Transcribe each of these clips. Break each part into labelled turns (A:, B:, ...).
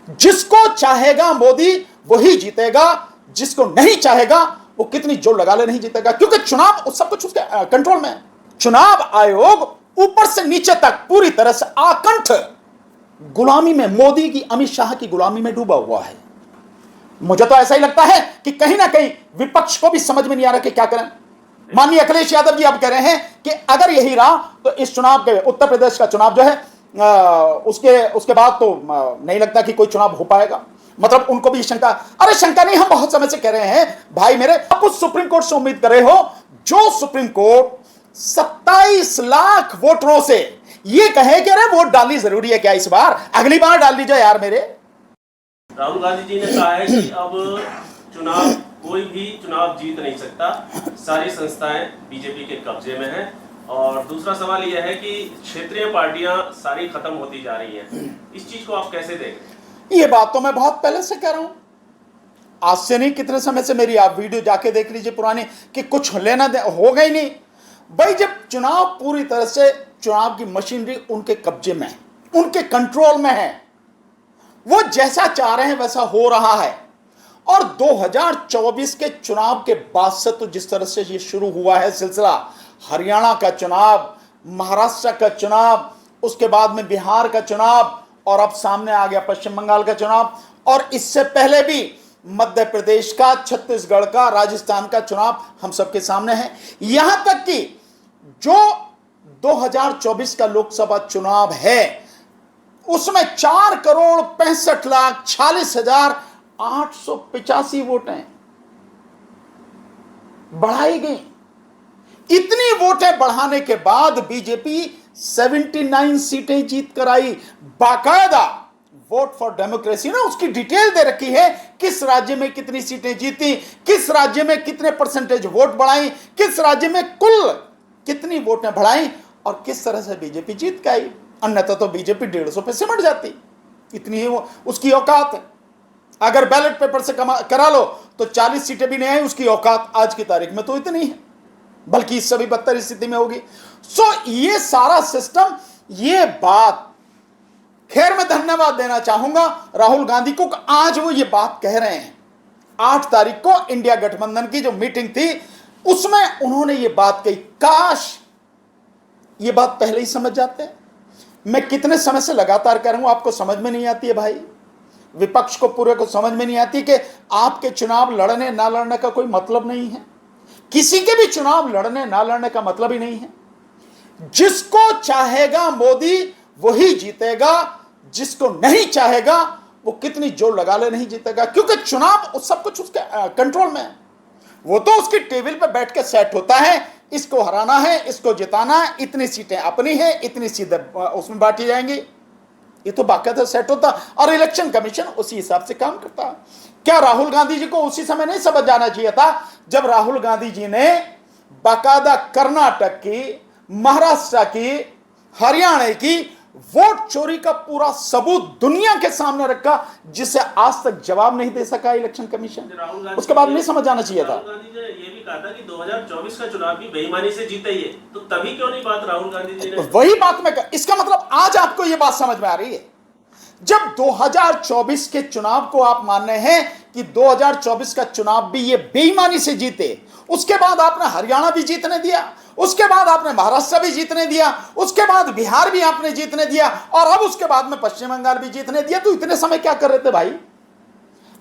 A: जिसको चाहेगा मोदी वही जीतेगा, जिसको नहीं चाहेगा वो कितनी जोर लगा ले नहीं जीतेगा, क्योंकि चुनाव सब कुछ उसके कंट्रोल में है। चुनाव आयोग ऊपर से नीचे तक पूरी तरह से आकंठ गुलामी में, मोदी की, अमित शाह की गुलामी में डूबा हुआ है। मुझे तो ऐसा ही लगता है कि कहीं ना कहीं विपक्ष को भी समझ में नहीं आ रहा कि क्या करें। माननीय अखिलेश यादव जी अब कह रहे हैं कि अगर यही रहा तो इस चुनाव के, उत्तर प्रदेश का चुनाव जो है उसके बाद तो नहीं लगता कि कोई चुनाव हो पाएगा। मतलब उनको भी शंका, अरे शंका नहीं, हम बहुत समय से कह रहे हैं भाई मेरे, आप उस सुप्रीम कोर्ट से उम्मीद कर रहे हो जो सुप्रीम कोर्ट 27 लाख वोटरों से ये कहे कि अरे वोट डालनी जरूरी है क्या इस बार, अगली बार डाल लीजिए यार मेरे।
B: राहुल गांधी जी ने कहा है कि अब चुनाव, कोई भी चुनाव जीत नहीं सकता, सारी संस्थाएं बीजेपी के कब्जे में हैं। और दूसरा सवाल यह है कि क्षेत्रीय पार्टियां सारी खत्म होती जा रही हैं, इस चीज को आप कैसे देखें?
A: ये बात तो मैं बहुत पहले से कह रहा हूं, आज से नहीं, कितने समय से मेरी आप वीडियो जाके देख लीजिए पुरानी, कि कुछ लेना होगा ही नहीं भाई। जब चुनाव पूरी तरह से, चुनाव की मशीनरी उनके कब्जे में है, उनके कंट्रोल में है, वो जैसा चाह रहे हैं वैसा हो रहा है। और 2024 के चुनाव के बाद से तो जिस तरह से ये शुरू हुआ है सिलसिला, हरियाणा का चुनाव, महाराष्ट्र का चुनाव, उसके बाद में बिहार का चुनाव, और अब सामने आ गया पश्चिम बंगाल का चुनाव, और इससे पहले भी मध्य प्रदेश का, छत्तीसगढ़ का, राजस्थान का चुनाव हम सबके सामने है। यहां तक कि जो 2024 का लोकसभा चुनाव है उसमें 4,65,46,885 वोटें बढ़ाई गई। इतनी वोटें बढ़ाने के बाद बीजेपी 79 सीटें जीत कर आई। बाकायदा वोट फॉर डेमोक्रेसी ना, उसकी डिटेल दे रखी है, किस राज्य में कितनी सीटें जीती, किस राज्य में कितने परसेंटेज वोट बढ़ाई, किस राज्य में कुल कितनी वोटें बढ़ाई, और किस तरह से बीजेपी जीत के आई। अन्यथा तो बीजेपी 150 पे सिमट जाती, इतनी ही उसकी औकात है। अगर बैलेट पेपर से करा लो तो 40 सीटें भी नहीं आई, उसकी औकात आज की तारीख में तो इतनी है, बल्कि इससे भी बदतर स्थिति में होगी। सो ये सारा सिस्टम, ये बात, खैर मैं धन्यवाद देना चाहूंगा राहुल गांधी को, आज वो ये बात कह रहे हैं। 8 तारीख को इंडिया गठबंधन की जो मीटिंग थी उसमें उन्होंने ये बात कही। काश ये बात पहले ही समझ जाते। मैं कितने समय से लगातार कह रहा हूं, आपको समझ में नहीं आती है भाई, विपक्ष को पूरे को समझ में नहीं आती कि आपके चुनाव लड़ने ना लड़ने का कोई मतलब नहीं है, किसी के भी चुनाव लड़ने ना लड़ने का मतलब ही नहीं है। जिसको चाहेगा मोदी वही जीतेगा, जिसको नहीं चाहेगा वो कितनी जोर लगा ले नहीं जीतेगा, क्योंकि चुनाव सब कुछ उसके कंट्रोल में है। वो तो उसकी टेबल पे बैठ के सेट होता है, इसको हराना है, इसको जिताना है, इतनी सीटें अपनी है, इतनी सीटें उसमें बांटी जाएंगी, ये तो बाकायदा सेट होता। और इलेक्शन कमीशन उसी हिसाब से काम करता। क्या राहुल गांधी जी को उसी समय नहीं समझ जाना चाहिए था जब राहुल गांधी जी ने बाकायदा कर्नाटक की, महाराष्ट्र की, हरियाणा की वोट चोरी का पूरा सबूत दुनिया के सामने रखा, जिसे आज तक जवाब नहीं दे सका इलेक्शन कमीशन। उसके बाद नहीं समझ जाना चाहिए था।
B: राहुल गांधी ने ये भी कहा था कि 2024 का चुनाव भी बेईमानी से जीता ही है, तो तभी क्यों नहीं बात राहुल गांधी जी ने?
A: वही बात मैं इसका मतलब आज आपको ये बात समझ में आ रही है। जब 2024 के चुनाव को आप मान रहे हैं कि 2024 का चुनाव भी ये बेईमानी से जीते, उसके बाद आपने हरियाणा भी जीतने दिया, उसके बाद आपने महाराष्ट्र भी जीतने दिया, उसके बाद बिहार भी आपने जीतने दिया, और अब उसके बाद में पश्चिम बंगाल भी जीतने दिया, तो इतने समय क्या कर रहे थे भाई?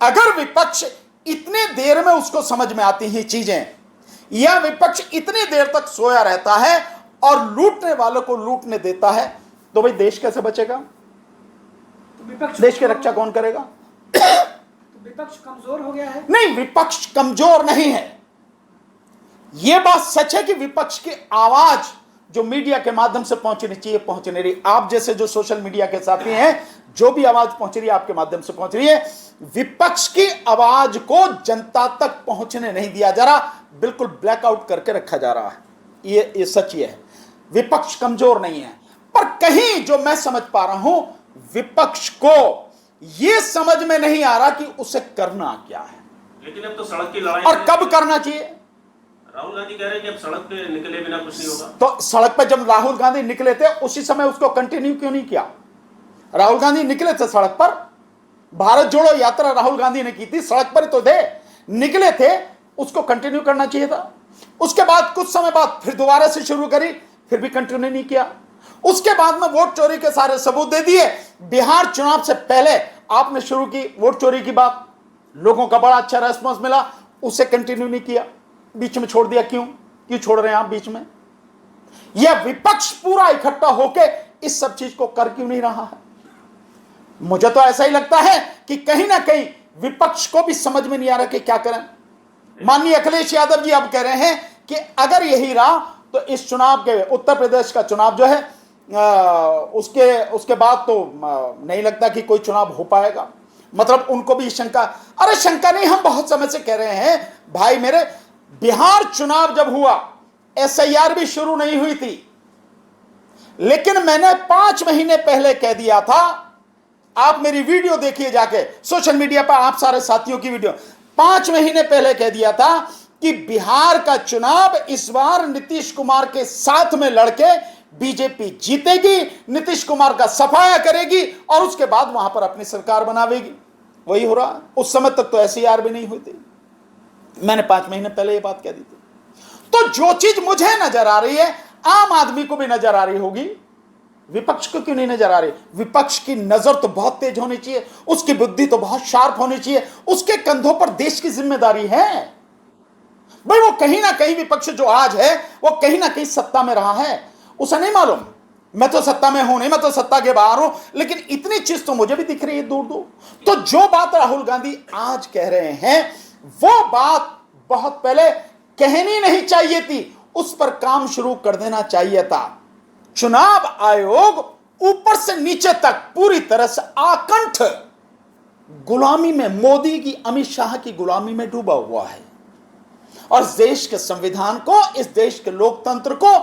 A: अगर विपक्ष इतने देर में उसको समझ में आती हैं चीजें, या विपक्ष इतनी देर तक सोया रहता है और लूटने वालों को लूटने देता है, तो भाई देश कैसे बचेगा? देश की रक्षा कौन करेगा?
C: तो विपक्ष कमजोर हो गया है?
A: नहीं, विपक्ष कमजोर नहीं है। यह बात सच है कि विपक्ष की आवाज जो मीडिया के माध्यम से पहुंचनी चाहिए पहुंच नहीं रही। आप जैसे जो सोशल मीडिया के साथी हैं, जो भी आवाज पहुंच रही है आपके माध्यम से पहुंच रही है, विपक्ष की आवाज को जनता तक पहुंचने नहीं दिया जा रहा, बिल्कुल ब्लैकआउट करके रखा जा रहा है। ये सच ही है, विपक्ष कमजोर नहीं है। पर कहीं जो मैं समझ पा रहा हूं, विपक्ष को यह समझ में नहीं आ रहा कि उसे करना क्या है।
B: लेकिन अब तो सड़क की लड़ाई,
A: और कब करना चाहिए?
B: राहुल गांधी कह रहे हैं कि अब सड़क पे निकले बिना कुछ नहीं होगा।
A: तो सड़क पे जब राहुल गांधी निकले थे उसी समय उसको कंटिन्यू क्यों नहीं किया? राहुल गांधी निकले थे सड़क पर भारत जोड़ो यात्रा राहुल गांधी ने की थी, सड़क पर तो थे, निकले थे, उसको कंटिन्यू करना चाहिए था। उसके बाद कुछ समय बाद फिर दोबारा से शुरू करी, फिर भी कंटिन्यू नहीं किया। उसके बाद में वोट चोरी के सारे सबूत दे दिए। बिहार चुनाव से पहले आपने शुरू की वोट चोरी की बात, लोगों का बड़ा अच्छा रेस्पॉन्स मिला, उसे कंटिन्यू नहीं किया, बीच में छोड़ दिया। क्यों छोड़ रहे हैं आप बीच में? यह विपक्ष पूरा इकट्ठा होके इस सब चीज को कर क्यों नहीं रहा है? मुझे तो ऐसा ही लगता है कि कहीं ना कहीं विपक्ष को भी समझ में नहीं आ रहा कि क्या करें। माननीय अखिलेश यादव जी अब कह रहे हैं कि अगर यही रहा तो इस चुनाव के, उत्तर प्रदेश का चुनाव जो है उसके बाद तो नहीं लगता कि कोई चुनाव हो पाएगा। मतलब उनको भी शंका, अरे शंका नहीं, हम बहुत समय से कह रहे हैं भाई मेरे, बिहार चुनाव जब हुआ SIR भी शुरू नहीं हुई थी, लेकिन मैंने 5 महीने पहले कह दिया था, आप मेरी वीडियो देखिए जाके सोशल मीडिया पर, आप सारे साथियों की वीडियो, 5 महीने पहले कह दिया था कि बिहार का चुनाव इस बार नीतीश कुमार के साथ में लड़के बीजेपी जीतेगी, नीतीश कुमार का सफाया करेगी और उसके बाद वहां पर अपनी सरकार बनावेगी। वही हो रहा है। उस समय तक तो SIR भी नहीं हुई थी, मैंने 5 महीने पहले ये बात कह दी थी। तो जो चीज मुझे नजर आ रही है, आम आदमी को भी नजर आ रही होगी, विपक्ष को क्यों नहीं नजर आ रही? विपक्ष की नजर तो बहुत तेज होनी चाहिए, उसकी बुद्धि तो बहुत शार्प होनी चाहिए, उसके कंधों पर देश की जिम्मेदारी है भाई। वो कहीं ना कहीं विपक्ष जो आज है वो कहीं ना कहीं सत्ता में रहा है, उसे नहीं मालूम। मैं तो सत्ता में हूं नहीं, मैं तो सत्ता के बाहर हूं, लेकिन इतनी चीज तो मुझे भी दिख रही है दूर दूर। तो जो बात राहुल गांधी आज कह रहे हैं वो बात बहुत पहले कहनी नहीं चाहिए थी, उस पर काम शुरू कर देना चाहिए था। चुनाव आयोग ऊपर से नीचे तक पूरी तरह से आकंठ गुलामी में, मोदी की, अमित शाह की गुलामी में डूबा हुआ है और इस देश के संविधान को, इस देश के लोकतंत्र को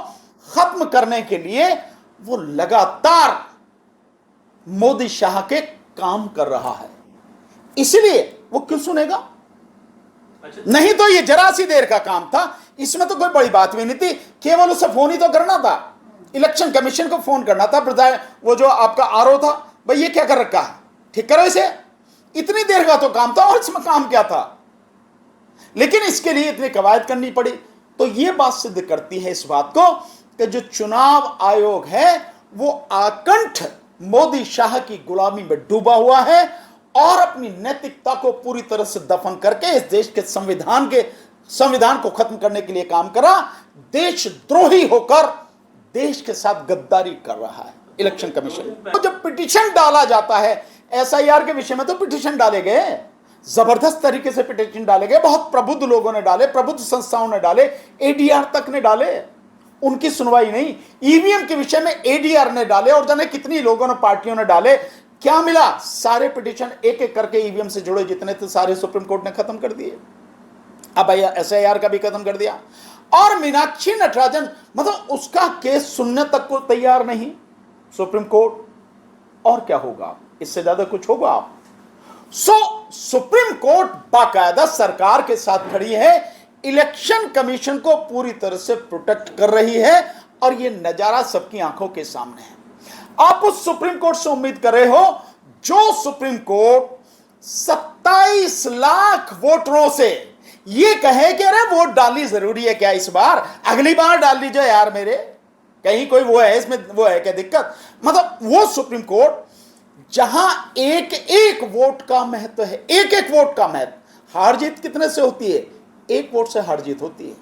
A: खत्म करने के लिए वो लगातार मोदी शाह के काम कर रहा है। इसलिए वो क्यों सुनेगा? नहीं तो ये जरा सी देर का काम था, इसमें तो कोई बड़ी बात भी नहीं थी, केवल उसे फोन ही तो करना था, इलेक्शन कमीशन को फोन करना था। वो जो आपका RO था, भाई ये क्या कर रखा है, ठीक करो इसे। इतनी देर का तो काम था और इसमें काम क्या था? लेकिन इसके लिए इतनी कवायद करनी पड़ी। तो ये बात सिद्ध करती है इस बात को कि जो चुनाव आयोग है वो आकंठ मोदी शाह की गुलामी में डूबा हुआ है और अपनी नैतिकता को पूरी तरह से दफन करके इस देश के संविधान को खत्म करने के लिए काम करा। देशद्रोही होकर देश के साथ गद्दारी कर रहा है इलेक्शन कमीशन। तो जब पिटीशन डाला जाता है SIR के विषय में, तो पिटीशन डाले गए, जबरदस्त तरीके से पिटीशन डाले गए, बहुत प्रबुद्ध लोगों ने डाले, प्रबुद्ध संस्थाओं ने डाले, ADR तक ने डाले, उनकी सुनवाई नहीं। EVM के विषय में ADR ने डाले और जाने कितनी लोगों ने, पार्टियों ने डाले। क्या मिला? सारे पिटीशन एक एक करके EVM से जुड़े जितने थे सारे सुप्रीम कोर्ट ने खत्म कर दिए। अब SIR का भी खत्म कर दिया। और मीनाक्षी नटराजन, मतलब उसका केस सुनने तक को तैयार नहीं सुप्रीम कोर्ट। और क्या होगा? इससे ज्यादा कुछ होगा? सुप्रीम कोर्ट बाकायदा सरकार के साथ खड़ी है, इलेक्शन कमीशन को पूरी तरह से प्रोटेक्ट कर रही है और यह नजारा सबकी आंखों के सामने है। आप उस सुप्रीम कोर्ट से उम्मीद कर रहे हो जो सुप्रीम कोर्ट 27 लाख वोटरों से ये कहे कि अरे वोट डालनी जरूरी है क्या इस बार, अगली बार डाल लीजिए यार मेरे, कहीं कोई वो है इसमें, वो है क्या दिक्कत? मतलब वो सुप्रीम कोर्ट जहां एक एक वोट का महत्व है, एक एक वोट का महत्व। हार जीत कितने से होती है? एक वोट से हार जीत होती है।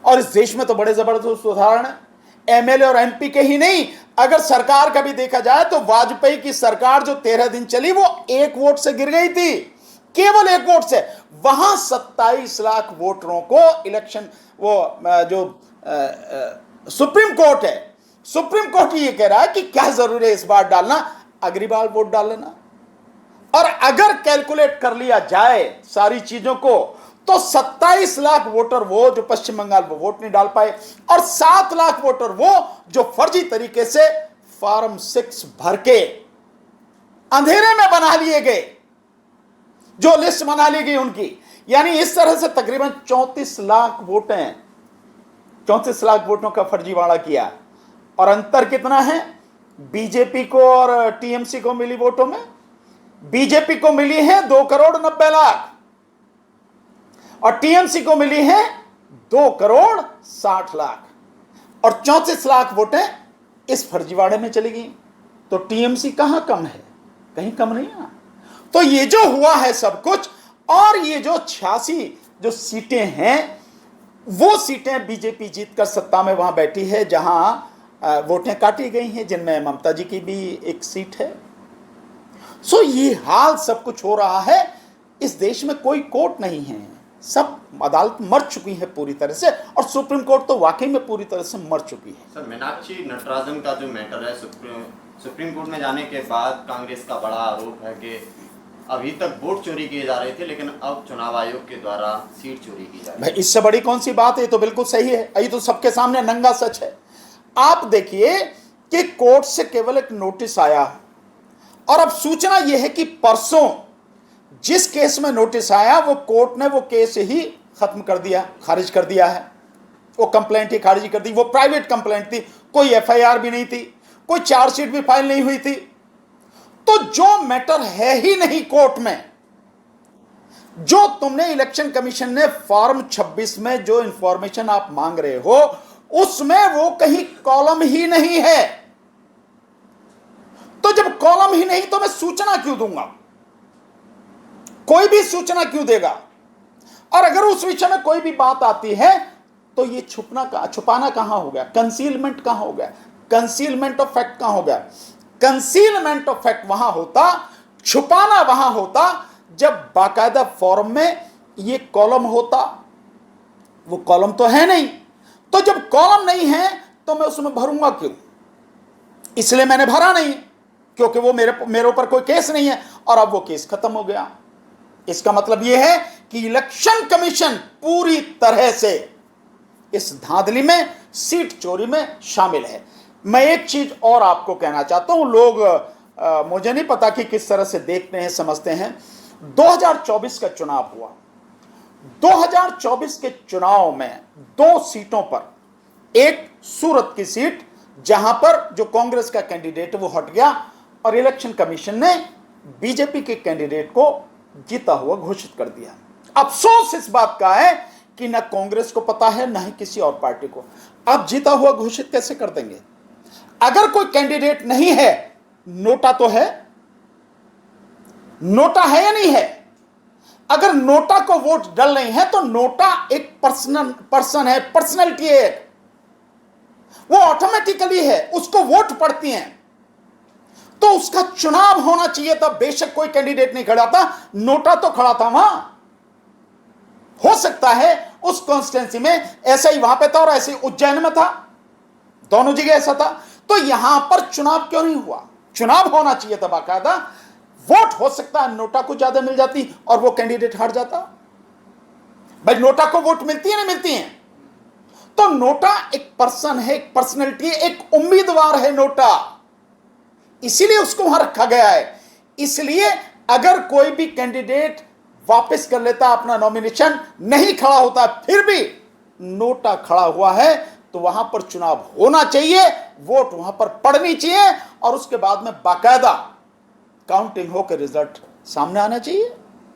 A: और इस देश में तो बड़े जबरदस्त उदाहरण है, MLA और MP के ही नहीं, अगर सरकार का भी देखा जाए तो वाजपेयी की सरकार जो 13 दिन चली वो एक वोट से गिर गई थी, केवल एक वोट से। वहां 27 लाख वोटरों को इलेक्शन, वो जो सुप्रीम कोर्ट है, सुप्रीम कोर्ट ये कह रहा है कि क्या जरूरी है इस बार डालना, अगली बार वोट डाल लेना। और अगर कैलकुलेट कर लिया जाए सारी चीजों को तो 27 लाख वोटर वो जो पश्चिम बंगाल में वोट नहीं डाल पाए और 7 लाख वोटर वो जो फर्जी तरीके से फॉर्म 6 भर के अंधेरे में बना लिए गए, जो लिस्ट बना ली गई उनकी। यानी इस तरह से तकरीबन 34 लाख वोट हैं, 34 लाख वोटों का फर्जीवाड़ा किया। और अंतर कितना है बीजेपी को और TMC को मिली वोटों में? बीजेपी को मिली है 2,90,00,000 और टीएमसी को मिली है 2,60,00,000 और 34,00,000 वोटें इस फर्जीवाड़े में चली गई। तो टीएमसी कहां कम है? कहीं कम नहीं है। तो ये जो हुआ है सब कुछ, और ये जो 86 जो सीटें हैं, वो सीटें बीजेपी जीतकर सत्ता में वहां बैठी है जहां वोटें काटी गई हैं, जिनमें ममता जी की भी एक सीट है। सो ये हाल सब कुछ हो रहा है। इस देश में कोई कोर्ट नहीं है, सब अदालत मर चुकी है पूरी तरह से, और सुप्रीम कोर्ट तो वाकई में पूरी तरह से मर चुकी है।
D: सर, मीनाक्षी नटराजन का जो मैटर है, सुप्रीम कोर्ट में जाने के बाद कांग्रेस का बड़ा आरोप है कि अभी तक वोट चोरी किए जा रहे थे, लेकिन अब चुनाव आयोग के द्वारा सीट चोरी की जा रही है।
A: भाई, इससे बड़ी कौन सी बात है? तो बिल्कुल सही है, ये तो सबके सामने नंगा सच है। आप देखिए कि कोर्ट से केवल एक नोटिस आया, और अब सूचना यह है कि परसों जिस केस में नोटिस आया वो कोर्ट ने वो केस ही खत्म कर दिया, खारिज कर दिया है। वो कंप्लेंट ही खारिज कर दी। वो प्राइवेट कंप्लेंट थी, कोई एफआईआर भी नहीं थी, कोई चार्जशीट भी फाइल नहीं हुई थी। तो जो मैटर है ही नहीं कोर्ट में, जो तुमने इलेक्शन कमीशन ने फॉर्म 26 में जो इंफॉर्मेशन आप मांग रहे हो, उसमें वो कहीं कॉलम ही नहीं है। तो जब कॉलम ही नहीं तो मैं सूचना क्यों दूंगा? कोई भी सूचना क्यों देगा? और अगर उस विषय में कोई भी बात आती है तो ये छुपाना कहां हो गया? कंसीलमेंट कहां हो गया? कंसीलमेंट ऑफ फैक्ट कहां हो गया? कंसीलमेंट ऑफ फैक्ट वहां होता, छुपाना वहां होता जब बाकायदा फॉर्म में ये कॉलम होता। वो कॉलम तो है नहीं, तो जब कॉलम नहीं है तो मैं उसमें भरूंगा क्यों? इसलिए मैंने भरा नहीं, क्योंकि वो मेरे ऊपर कोई केस नहीं है, और अब वो केस खत्म हो गया। इसका मतलब यह है कि इलेक्शन कमीशन पूरी तरह से इस धांधली में, सीट चोरी में शामिल है। मैं एक चीज और आपको कहना चाहता हूं, लोग मुझे नहीं पता कि किस तरह से देखते हैं, समझते हैं। 2024 का चुनाव हुआ। 2024 के चुनाव में 2 सीटों पर, एक सूरत की सीट जहां पर जो कांग्रेस का कैंडिडेट वो हट गया, और इलेक्शन कमीशन ने बीजेपी के कैंडिडेट को जीता हुआ घोषित कर दिया। अफसोस इस बात का है कि न कांग्रेस को पता है, न ही किसी और पार्टी को। अब जीता हुआ घोषित कैसे कर देंगे? अगर कोई कैंडिडेट नहीं है, नोटा तो है। नोटा है या नहीं है? अगर नोटा को वोट डल नहीं है तो नोटा एक पर्सन है, पर्सनैलिटी है, वो ऑटोमेटिकली है, उसको वोट पड़ती हैं। तो उसका चुनाव होना चाहिए था। बेशक कोई कैंडिडेट नहीं खड़ा था, नोटा तो खड़ा था वहां। हो सकता है उस कॉन्स्टिट्यूंसी में ऐसा ही वहां पे था और ऐसे उज्जैन में था, दोनों जगह ऐसा था। तो यहां पर चुनाव क्यों नहीं हुआ? चुनाव होना चाहिए था बाकायदा। वोट हो सकता है नोटा को ज्यादा मिल जाती और वो कैंडिडेट हार जाता। भाई, नोटा को वोट मिलती है नहीं मिलती है? तो नोटा एक पर्सन है, एक पर्सनैलिटी है, एक उम्मीदवार है नोटा, इसीलिए उसको वहां रखा गया है। इसलिए अगर कोई भी कैंडिडेट वापस कर लेता अपना नॉमिनेशन, नहीं खड़ा होता, फिर भी नोटा खड़ा हुआ है, तो वहां पर चुनाव होना चाहिए, वोट वहां पर पड़नी चाहिए, और उसके बाद में बाकायदा काउंटिंग होकर रिजल्ट सामने आना चाहिए।